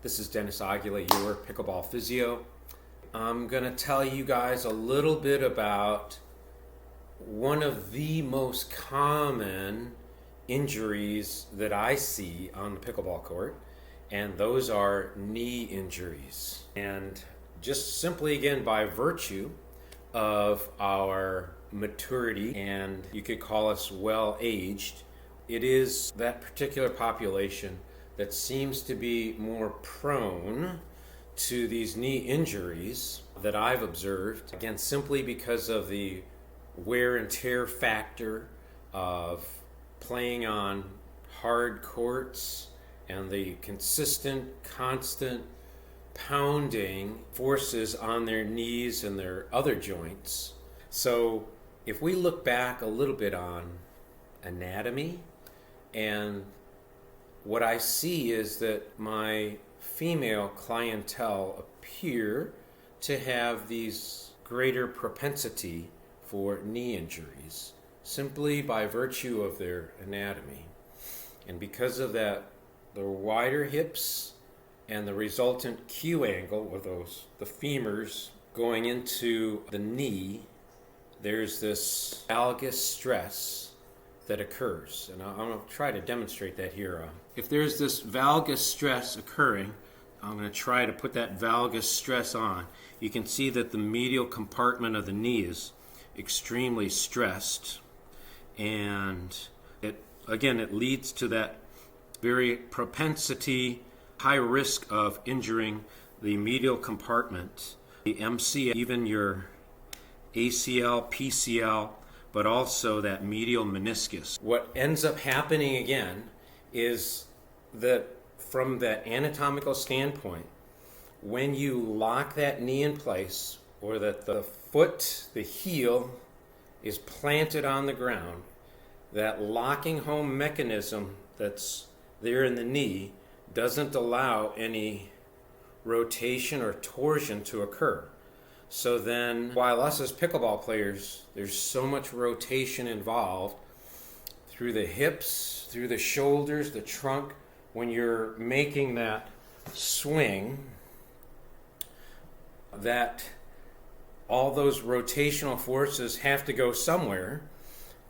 This is Dennis Aguila, your Pickleball Physio. I'm going to tell you guys a little bit about one of the most common injuries that I see on the pickleball court, and those are knee injuries. And just simply, again, by virtue of our maturity, and you could call us well-aged, it is that particular population that seems to be more prone to these knee injuries that I've observed, again, simply because of the wear and tear factor of playing on hard courts and the constant pounding forces on their knees and their other joints. So if we look back a little bit on anatomy, and what I see is that my female clientele appear to have these greater propensity for knee injuries simply by virtue of their anatomy. And because of that, the wider hips and the resultant Q angle, or the femurs going into the knee, there's this valgus stress that occurs. And I'm going to try to demonstrate that here. If there's this valgus stress occurring, I'm going to try to put that valgus stress on. You can see that the medial compartment of the knee is extremely stressed, and it leads to that very propensity, high risk of injuring the medial compartment, the MCL, even your ACL, PCL, but also that medial meniscus. What ends up happening again is that from that anatomical standpoint, when you lock that knee in place, or that the foot, the heel, is planted on the ground, that locking home mechanism that's there in the knee doesn't allow any rotation or torsion to occur. So then, while us as pickleball players, there's so much rotation involved through the hips, through the shoulders, the trunk, when you're making that swing, that all those rotational forces have to go somewhere.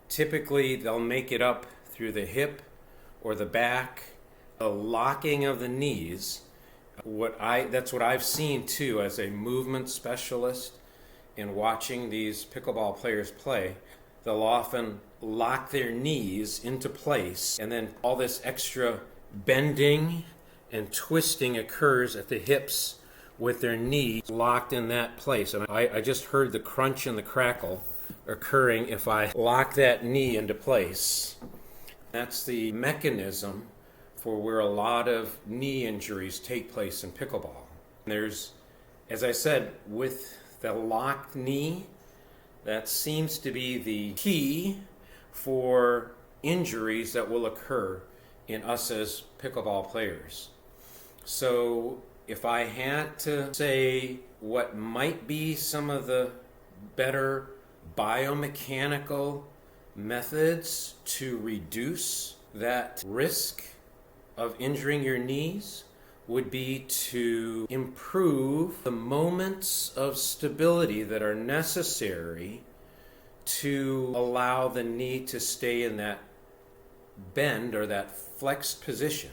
Typically, they'll make it up through the hip or the back. The locking of the knees, that's what I've seen too as a movement specialist in watching these pickleball players play. They'll often lock their knees into place, and then all this extra bending and twisting occurs at the hips with their knees locked in that place. And I just heard the crunch and the crackle occurring if I lock that knee into place. That's the mechanism for where a lot of knee injuries take place in pickleball. There's, as I said, with the locked knee, that seems to be the key for injuries that will occur in us as pickleball players. So if I had to say what might be some of the better biomechanical methods to reduce that risk of injuring your knees, would be to improve the moments of stability that are necessary to allow the knee to stay in that bend or that flexed position.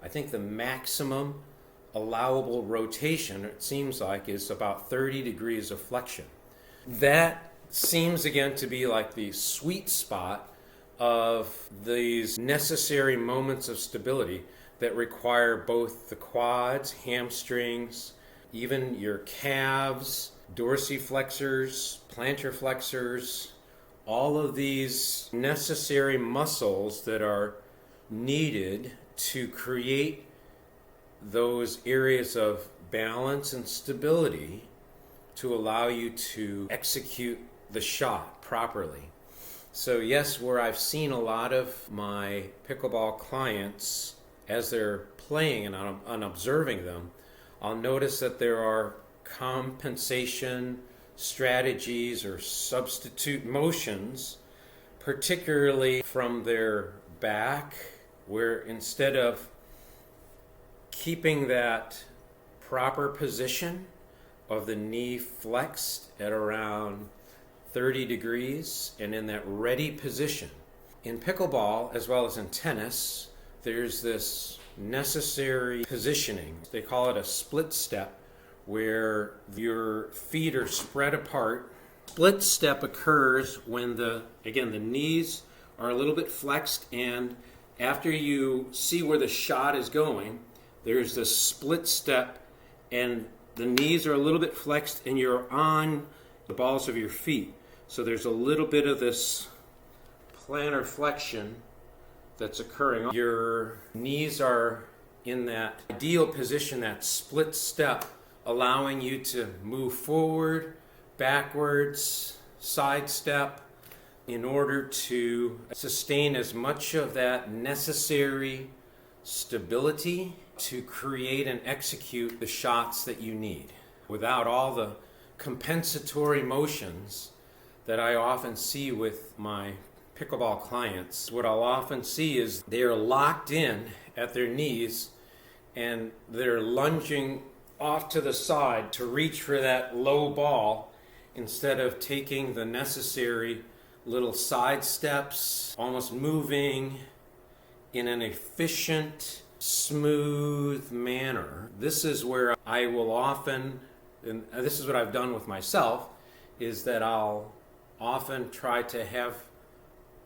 I think the maximum allowable rotation, it seems like, is about 30 degrees of flexion. That seems again to be like the sweet spot of these necessary moments of stability that require both the quads, hamstrings, even your calves, dorsiflexors, plantar flexors, all of these necessary muscles that are needed to create those areas of balance and stability to allow you to execute the shot properly. So yes, where I've seen a lot of my pickleball clients as they're playing and I'm observing them, I'll notice that there are compensation strategies or substitute motions, particularly from their back, where instead of keeping that proper position of the knee flexed at around 30 degrees and in that ready position. In pickleball, as well as in tennis, there's this necessary positioning. They call it a split step, where your feet are spread apart. Split step occurs when the knees are a little bit flexed, and after you see where the shot is going, there's this split step and the knees are a little bit flexed and you're on the balls of your feet. So there's a little bit of this plantar flexion that's occurring. Your knees are in that ideal position, that split step, allowing you to move forward, backwards, side step, in order to sustain as much of that necessary stability to create and execute the shots that you need without all the compensatory motions that I often see with my pickleball clients. What I'll often see is they're locked in at their knees and they're lunging off to the side to reach for that low ball instead of taking the necessary little side steps, almost moving in an efficient, smooth manner. This is where I will often, and this is what I've done with myself, is that I'll often try to have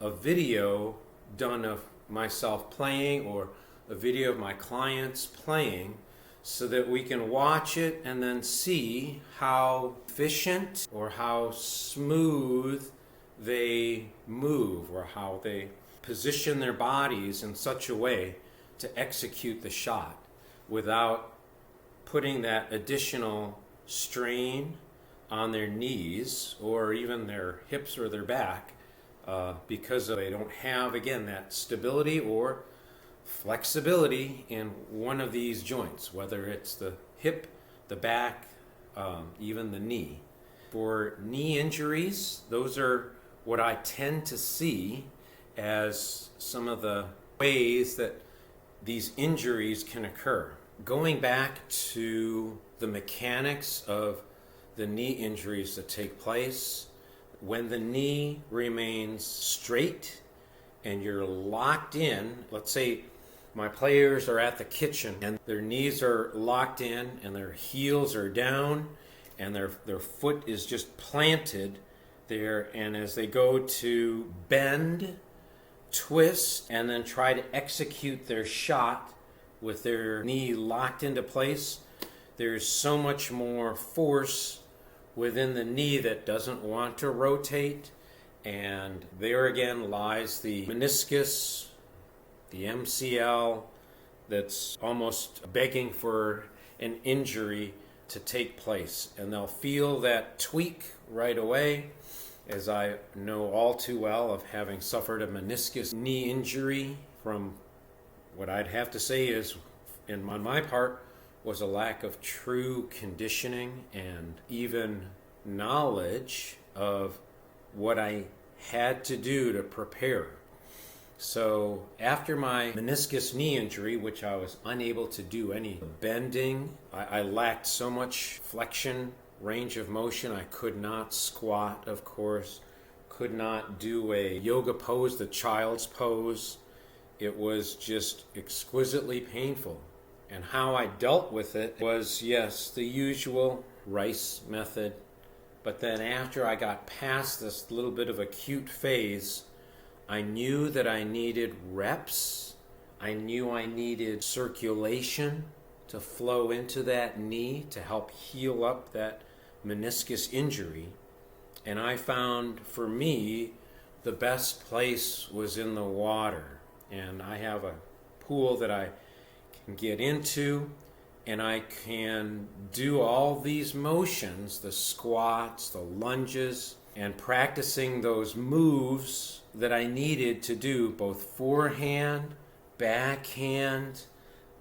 a video done of myself playing or a video of my clients playing so that we can watch it and then see how efficient or how smooth they move or how they position their bodies in such a way to execute the shot without putting that additional strain on their knees or even their hips or their back because they don't have, again, that stability or flexibility in one of these joints, whether it's the hip, the back, even the knee. For knee injuries, those are what I tend to see as some of the ways that these injuries can occur. Going back to the mechanics of the knee injuries that take place, when the knee remains straight and you're locked in, let's say my players are at the kitchen and their knees are locked in and their heels are down and their foot is just planted there, and as they go to bend, twist, and then try to execute their shot with their knee locked into place, there's so much more force within the knee that doesn't want to rotate, and there again lies the meniscus, the MCL, that's almost begging for an injury to take place. And they'll feel that tweak right away, as I know all too well of having suffered a meniscus knee injury from what I'd have to say is, on my part, was a lack of true conditioning and even knowledge of what I had to do to prepare. So after my meniscus knee injury, which I was unable to do any bending, I lacked so much flexion, range of motion. I could not squat, of course, could not do a yoga pose, the child's pose. It was just exquisitely painful. And how I dealt with it was, yes, the usual rice method. But then after I got past this little bit of acute phase, I knew that I needed reps. I knew I needed circulation to flow into that knee to help heal up that meniscus injury. And I found, for me, the best place was in the water. And I have a pool that I can get into, and I can do all these motions, the squats, the lunges, and practicing those moves that I needed to do, both forehand, backhand,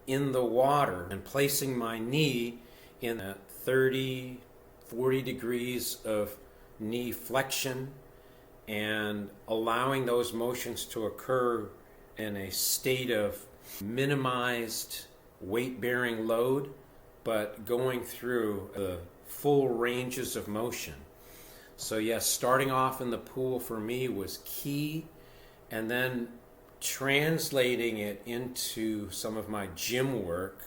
in the water, and placing my knee in that 30, 40 degrees of knee flexion and allowing those motions to occur in a state of minimized weight-bearing load, but going through the full ranges of motion. So yes, starting off in the pool for me was key, and then translating it into some of my gym work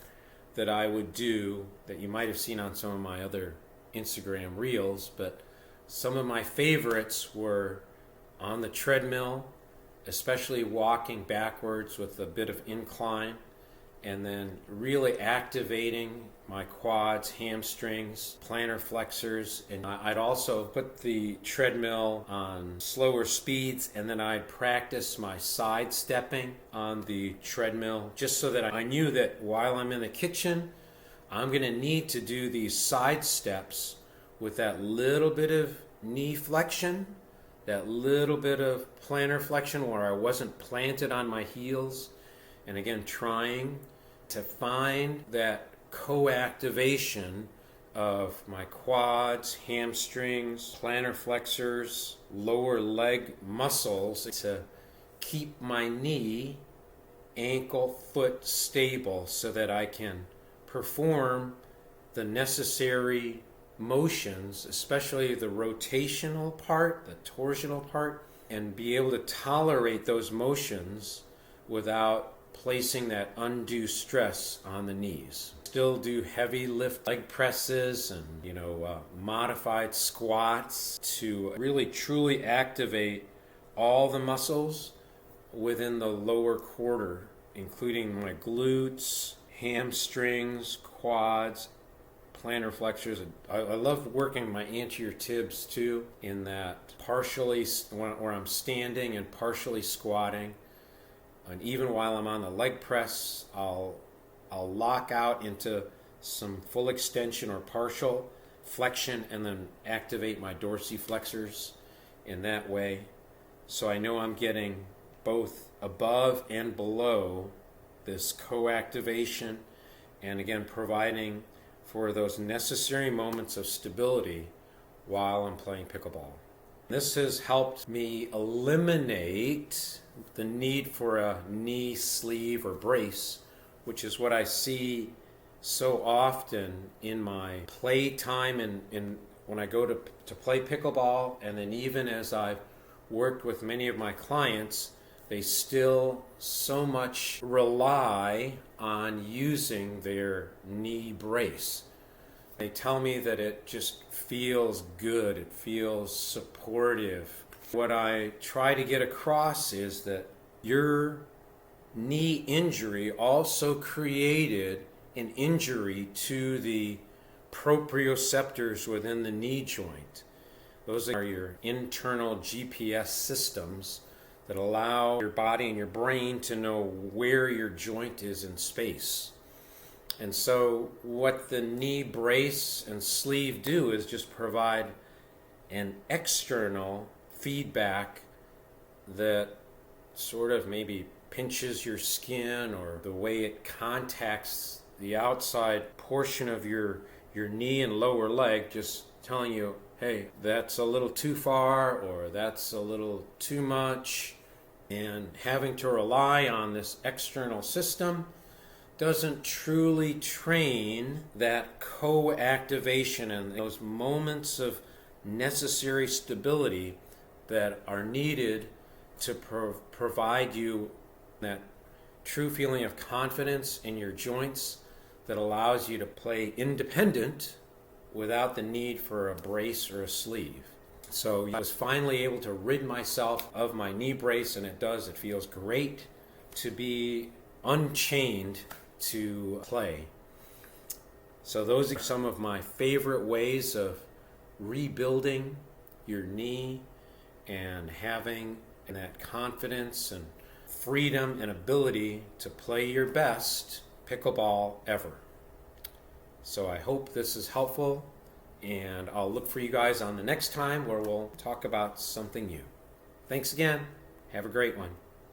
that I would do that you might have seen on some of my other Instagram reels, but some of my favorites were on the treadmill, especially walking backwards with a bit of incline, and then really activating my quads, hamstrings, plantar flexors. And I'd also put the treadmill on slower speeds, and then I'd practice my side stepping on the treadmill, just so that I knew that while I'm in the kitchen, I'm going to need to do these side steps with that little bit of knee flexion, that little bit of plantar flexion where I wasn't planted on my heels, and again trying to find that co-activation of my quads, hamstrings, plantar flexors, lower leg muscles to keep my knee, ankle, foot stable so that I can perform the necessary motions, especially the rotational part, the torsional part, and be able to tolerate those motions without placing that undue stress on the knees. Still do heavy lift leg presses and modified squats to really truly activate all the muscles within the lower quarter, including my glutes, hamstrings, quads, plantar flexors. I love working my anterior tibs too, in that partially where I'm standing and partially squatting. And even while I'm on the leg press, I'll lock out into some full extension or partial flexion and then activate my dorsiflexors in that way. So I know I'm getting both above and below this co-activation, and again providing for those necessary moments of stability while I'm playing pickleball. This has helped me eliminate the need for a knee sleeve or brace, which is what I see so often in my play time and when I go to play pickleball, and then even as I've worked with many of my clients, they still so much rely on using their knee brace. They tell me that it just feels good, it feels supportive. What I try to get across is that your knee injury also created an injury to the proprioceptors within the knee joint. Those are your internal GPS systems that allow your body and your brain to know where your joint is in space. And so what the knee brace and sleeve do is just provide an external feedback that sort of maybe pinches your skin, or the way it contacts the outside portion of your knee and lower leg, just telling you, hey, that's a little too far, or that's a little too much. And having to rely on this external system doesn't truly train that co-activation and those moments of necessary stability that are needed to provide you that true feeling of confidence in your joints that allows you to play independent without the need for a brace or a sleeve. So I was finally able to rid myself of my knee brace, and it feels great to be unchained to play. So those are some of my favorite ways of rebuilding your knee and having that confidence and freedom and ability to play your best pickleball ever. So I hope this is helpful, and I'll look for you guys on the next time where we'll talk about something new. Thanks again. Have a great one.